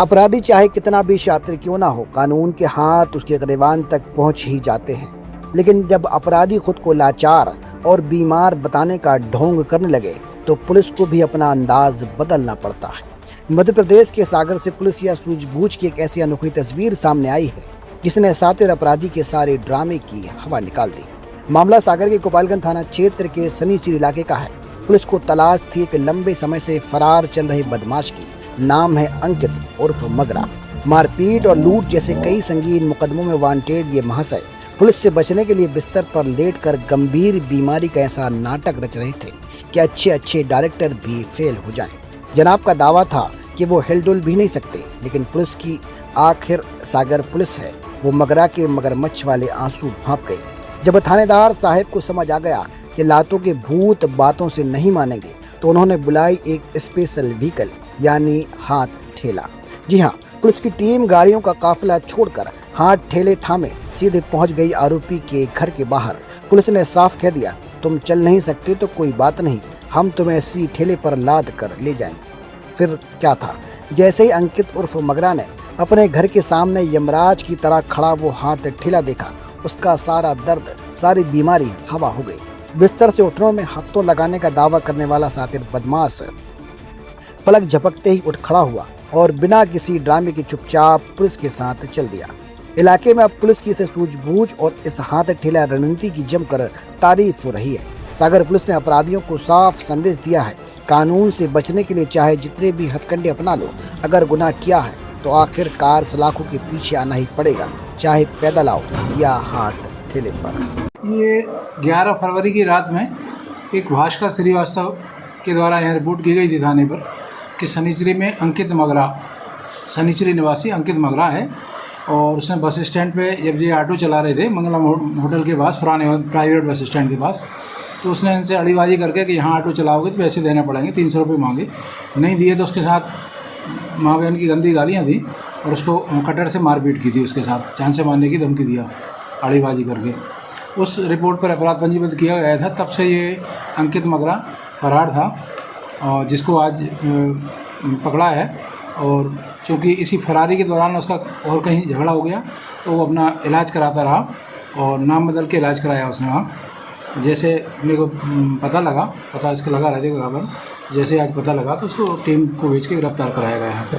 अपराधी चाहे कितना भी शातिर क्यों ना हो, कानून के हाथ उसके गिरबान तक पहुंच ही जाते हैं। लेकिन जब अपराधी खुद को लाचार और बीमार बताने का ढोंग करने लगे तो पुलिस को भी अपना अंदाज बदलना पड़ता है। मध्य प्रदेश के सागर से पुलिस या सूझबूझ की एक ऐसी अनोखी तस्वीर सामने आई है जिसने शातिर अपराधी के सारे ड्रामे की हवा निकाल दी। मामला सागर के गोपालगंज थाना क्षेत्र के सनीचीर इलाके का है। पुलिस को तलाश थी एक लंबे समय से फरार चल रहे बदमाश की। नाम है अंकित उर्फ मगरा। मारपीट और लूट जैसे कई संगीन मुकदमों में वांटेड ये महाशय पुलिस से बचने के लिए बिस्तर पर लेटकर गंभीर बीमारी का ऐसा नाटक रच रहे थे कि अच्छे अच्छे डायरेक्टर भी फेल हो जाएं। जनाब का दावा था कि वो हिलडुल भी नहीं सकते, लेकिन पुलिस की आखिर सागर पुलिस है, वो मगरा के मगरमच्छ वाले आंसू भांप गए। जब थानेदार साहब को समझ आ गया कि लातों के भूत बातों से नहीं मानेंगे तो उन्होंने बुलाई एक स्पेशल व्हीकल यानी हाथ ठेला। जी हाँ, पुलिस की टीम गाड़ियों का काफिला छोड़कर हाथ ठेले थामे सीधे पहुंच गई आरोपी के घर के बाहर। पुलिस ने साफ कह दिया, तुम चल नहीं सकते तो कोई बात नहीं, हम तुम्हें इसी ठेले पर लाद कर ले जाएंगे। फिर क्या था, जैसे ही अंकित उर्फ मगरा ने अपने घर के सामने यमराज की तरह खड़ा वो हाथ ठेला देखा, उसका सारा दर्द, सारी बीमारी हवा हो गई। बिस्तर से उठने में हफ्तों लगाने का दावा करने वाला शातिर बदमाश पलक झपकते ही उठ खड़ा हुआ और बिना किसी ड्रामे के चुपचाप पुलिस के साथ चल दिया। इलाके में अब पुलिस की इस सूझबूझ और इस हाथ ठेला रणनीति की जमकर तारीफ हो रही है। सागर पुलिस ने अपराधियों को साफ संदेश दिया है, कानून से बचने के लिए चाहे जितने भी हथकंडे अपना लो, अगर गुनाह किया है तो आखिरकार सलाखों के पीछे आना ही पड़ेगा, चाहे पैदल आओ या हाथ ठेले पर। ये 11 फरवरी की रात में एक भास्कर श्रीवास्तव के द्वारा यहाँ रिपोर्ट की गई थी थाने पर कि सनीचरी में अंकित मगरा, सनीचरी निवासी अंकित मगरा है, और उसने बस स्टैंड पे जब ये ऑटो चला रहे थे मंगलम होटल के पास, पुराने प्राइवेट बस स्टैंड के पास, तो उसने इनसे अड़ीबाजी करके कि यहाँ ऑटो चलाओगे तो पैसे देने पड़ेंगे, 300 रुपये मांगे। नहीं दिए तो उसके साथ माँ बहन की गंदी गालियाँ थी और उसको कटर से मारपीट की थी, उसके साथ जान से मारने की धमकी दिया अड़ीबाजी करके। उस रिपोर्ट पर अपराध पंजीबद्ध किया गया था। तब से ये अंकित मगरा फरार था और जिसको आज पकड़ा है, और चूँकि इसी फरारी के दौरान उसका और कहीं झगड़ा हो गया तो वो अपना इलाज कराता रहा और नाम बदल के इलाज कराया उसने वहाँ। जैसे मेरे को पता इसका लगा रहते बराबर, जैसे आज पता लगा तो उसको टीम को भेज के गिरफ्तार कराया गया है।